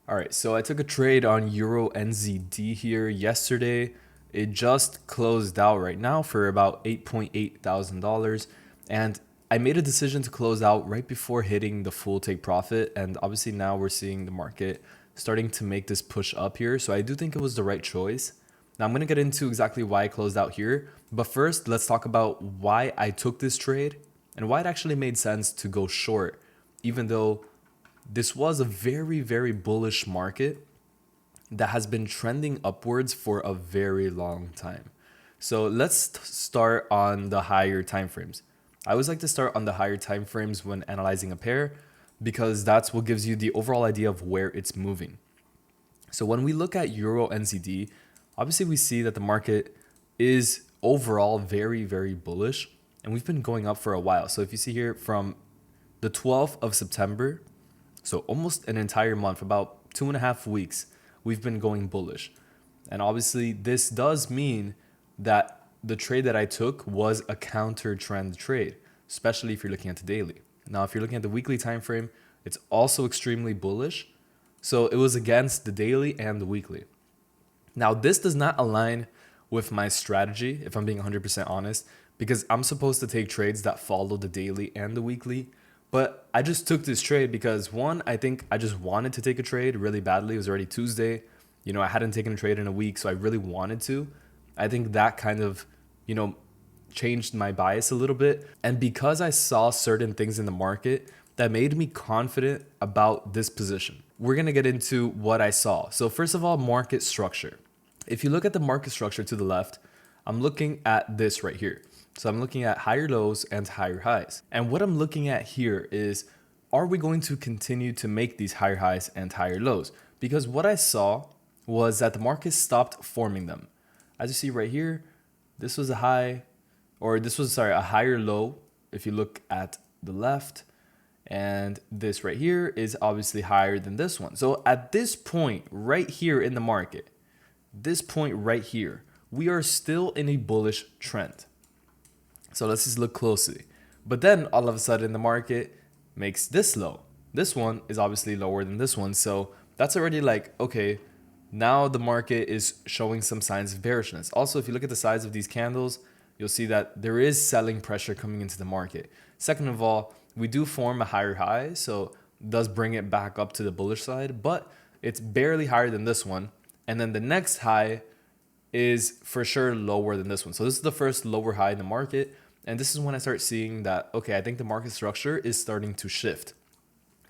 All right, so I took a trade on Euro NZD here yesterday. It just closed out right now for about $8.8 thousand. And I made a decision to close out right before hitting the full take profit. And obviously now we're seeing the market starting to make this push up here. So I do think it was the right choice. Now I'm going to get into exactly why I closed out here. But first, let's talk about why I took this trade and why it actually made sense to go short, even though this was a very, very bullish market that has been trending upwards for a very long time. So let's start on the higher time frames. I always like to start on the higher time frames when analyzing a pair because that's what gives you the overall idea of where it's moving. So when we look at Euro NZD, obviously we see that the market is overall very, very bullish and we've been going up for a while. So if you see here from the 12th of September, so almost an entire month, about 2.5 weeks, we've been going bullish. And obviously this does mean that the trade that I took was a counter trend trade, especially if you're looking at the daily. Now, if you're looking at the weekly time frame, it's also extremely bullish. So it was against the daily and the weekly. Now, this does not align with my strategy, if I'm being 100% honest, because I'm supposed to take trades that follow the daily and the weekly. But I just took this trade because one, I think I just wanted to take a trade really badly. It was already Tuesday. I hadn't taken a trade in a week, so I really wanted to. I think that kind of, you know, changed my bias a little bit. And because I saw certain things in the market that made me confident about this position, we're going to get into what I saw. So first of all, market structure. If you look at the market structure to the left, I'm looking at this right here. So I'm looking at higher lows and higher highs. And what I'm looking at here is, are we going to continue to make these higher highs and higher lows? Because what I saw was that the market stopped forming them. As you see right here, this was a high, or this was, sorry, a higher low if you look at the left. And this right here is obviously higher than this one. So at this point right here in the market, this point right here, we are still in a bullish trend. So let's just look closely. But then all of a sudden the market makes this low. This one is obviously lower than this one. So that's already like, okay, now the market is showing some signs of bearishness. Also, if you look at the size of these candles, you'll see that there is selling pressure coming into the market. Second of all, we do form a higher high, so it does bring it back up to the bullish side, but it's barely higher than this one. And then the next high is for sure lower than this one. So this is the first lower high in the market. And this is when I start seeing that, okay, I think the market structure is starting to shift.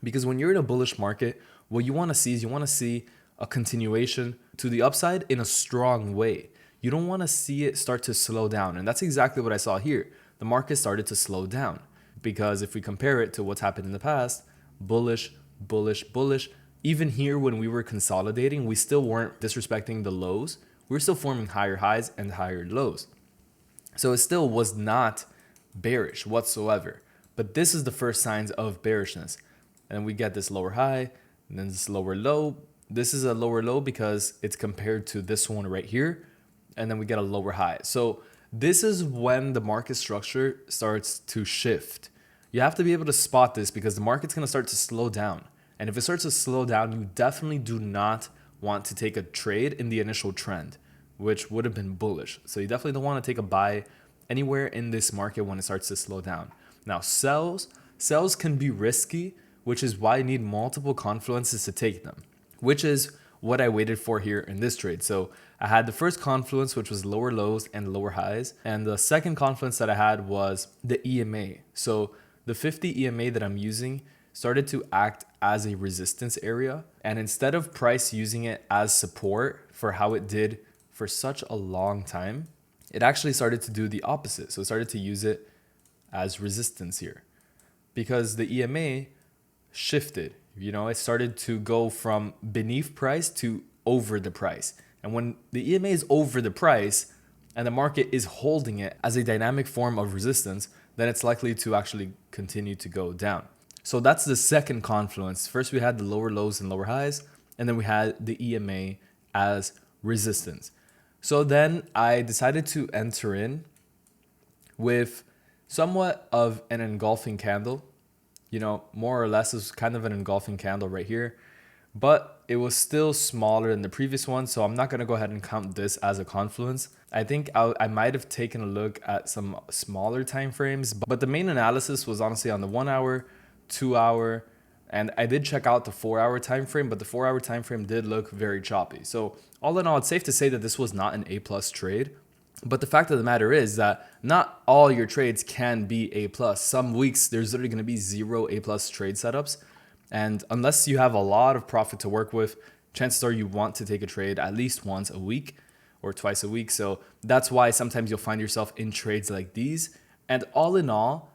Because when you're in a bullish market, what you want to see is you want to see a continuation to the upside in a strong way. You don't want to see it start to slow down. And that's exactly what I saw here. The market started to slow down because if we compare it to what's happened in the past, bullish, bullish, bullish, even here when we were consolidating, we still weren't disrespecting the lows. We were still forming higher highs and higher lows. So it still was not bearish whatsoever. But this is the first signs of bearishness. And we get this lower high and then this lower low. This is a lower low because it's compared to this one right here. And then we get a lower high. So this is when the market structure starts to shift. You have to be able to spot this because the market's going to start to slow down. And if it starts to slow down, you definitely do not want to take a trade in the initial trend, which would have been bullish. So you definitely don't want to take a buy anywhere in this market when it starts to slow down. Now, sells can be risky, which is why you need multiple confluences to take them, which is what I waited for here in this trade. So I had the first confluence, which was lower lows and lower highs. And the second confluence that I had was the EMA. So the 50 EMA that I'm using started to act as a resistance area. And instead of price using it as support for how it did for such a long time, it actually started to do the opposite. So it started to use it as resistance here because the EMA shifted. It started to go from beneath price to over the price. And when the EMA is over the price and the market is holding it as a dynamic form of resistance, then it's likely to actually continue to go down. So that's the second confluence. First, we had the lower lows and lower highs, and then we had the EMA as resistance. So then I decided to enter in with somewhat of an engulfing candle. More or less is kind of an engulfing candle right here, but it was still smaller than the previous one. So I'm not going to go ahead and count this as a confluence. I think I might have taken a look at some smaller time frames, but the main analysis was honestly on the 1 hour, 2 hour, and I did check out the 4 hour time frame, but the 4 hour time frame did look very choppy. So all in all, it's safe to say that this was not an A plus trade. But the fact of the matter is that not all your trades can be A plus. Some weeks there's literally going to be 0 A plus trade setups. And unless you have a lot of profit to work with, chances are you want to take a trade at least once a week or twice a week. So that's why sometimes you'll find yourself in trades like these. And all in all,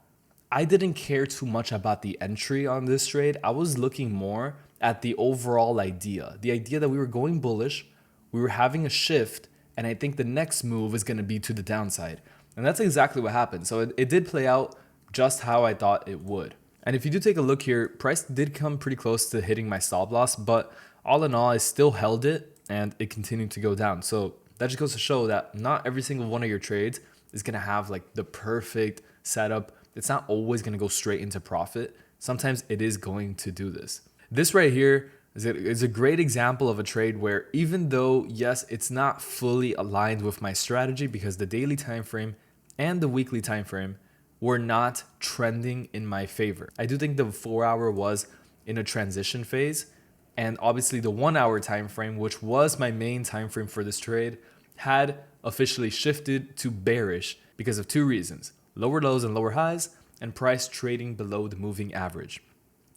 I didn't care too much about the entry on this trade. I was looking more at the overall idea, the idea that we were going bullish, we were having a shift, and I think the next move is going to be to the downside. And that's exactly what happened. So it did play out just how I thought it would. And if you do take a look here, price did come pretty close to hitting my stop loss, but all in all, I still held it and it continued to go down. So that just goes to show that not every single one of your trades is going to have like the perfect setup. It's not always going to go straight into profit. Sometimes it is going to do this. This right here is a great example of a trade where even though, yes, it's not fully aligned with my strategy because the daily time frame and the weekly time frame were not trending in my favor. I do think the 4 hour was in a transition phase, and obviously the 1 hour time frame, which was my main time frame for this trade, had officially shifted to bearish because of two reasons: lower lows and lower highs, and price trading below the moving average.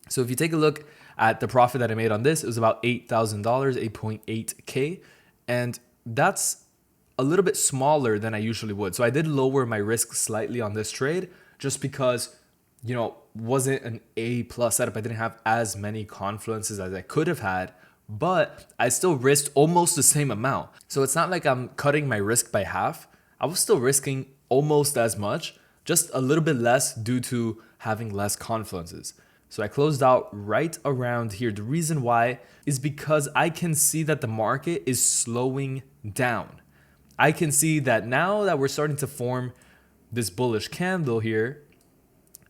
So if you take a look at the profit that I made on this, it was about $8,000, 8.8K, and that's a little bit smaller than I usually would. So I did lower my risk slightly on this trade just because, wasn't an A plus setup. I didn't have as many confluences as I could have had, but I still risked almost the same amount. So it's not like I'm cutting my risk by half. I was still risking almost as much, just a little bit less due to having less confluences. So I closed out right around here. The reason why is because I can see that the market is slowing down. I can see that now that we're starting to form this bullish candle here,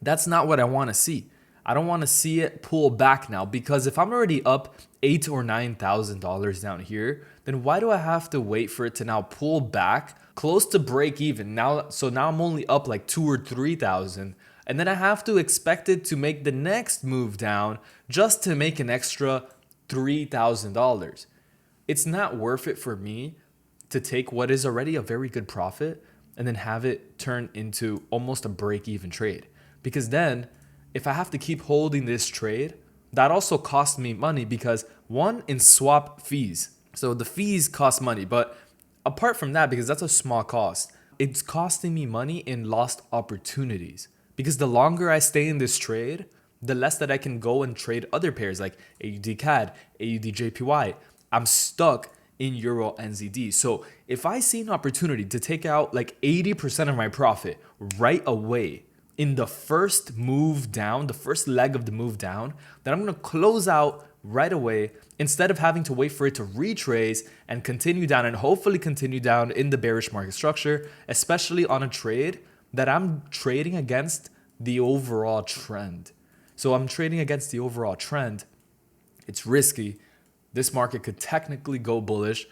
that's not what I want to see. I don't want to see it pull back now, because if I'm already up $8,000 or $9,000 down here, then why do I have to wait for it to now pull back close to break even? So now I'm only up like 2,000 or 3,000, and then I have to expect it to make the next move down just to make an extra $3,000. It's not worth it for me to take what is already a very good profit and then have it turn into almost a break-even trade. Because then if I have to keep holding this trade, that also costs me money because one, in swap fees. So the fees cost money, but apart from that, because that's a small cost, it's costing me money in lost opportunities. Because the longer I stay in this trade, the less that I can go and trade other pairs like AUD CAD, AUD JPY. I'm stuck in Euro NZD. So if I see an opportunity to take out like 80% of my profit right away in the first move down, the first leg of the move down, then I'm going to close out right away instead of having to wait for it to retrace and continue down and hopefully continue down in the bearish market structure, especially on a trade that I'm trading against the overall trend. So I'm trading against the overall trend. It's risky. This market could technically go bullish,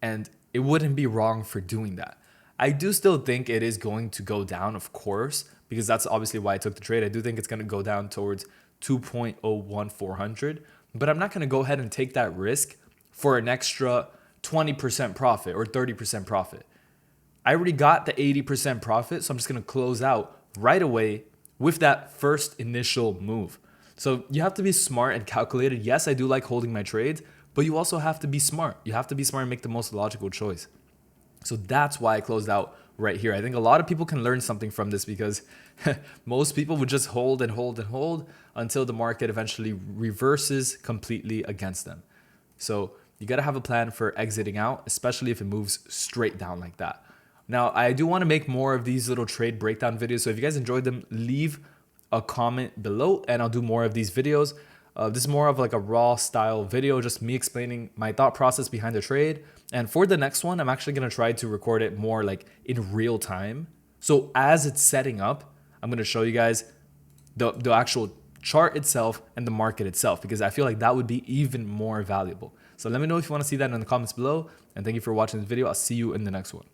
and it wouldn't be wrong for doing that. I do still think it is going to go down, of course, because that's obviously why I took the trade. I do think it's going to go down towards 2.01400, but I'm not going to go ahead and take that risk for an extra 20% profit or 30% profit. I already got the 80% profit, so I'm just going to close out right away with that first initial move. So you have to be smart and calculated. Yes, I do like holding my trades, but you also have to be smart. You have to be smart and make the most logical choice. So that's why I closed out right here. I think a lot of people can learn something from this because most people would just hold and hold and hold until the market eventually reverses completely against them. So you got to have a plan for exiting out, especially if it moves straight down like that. Now, I do want to make more of these little trade breakdown videos. So if you guys enjoyed them, leave a comment below and I'll do more of these videos. This is more of like a raw style video, just me explaining my thought process behind the trade. And for the next one, I'm actually going to try to record it more like in real time. So as it's setting up, I'm going to show you guys the actual chart itself and the market itself, because I feel like that would be even more valuable. So let me know if you want to see that in the comments below. And thank you for watching this video. I'll see you in the next one.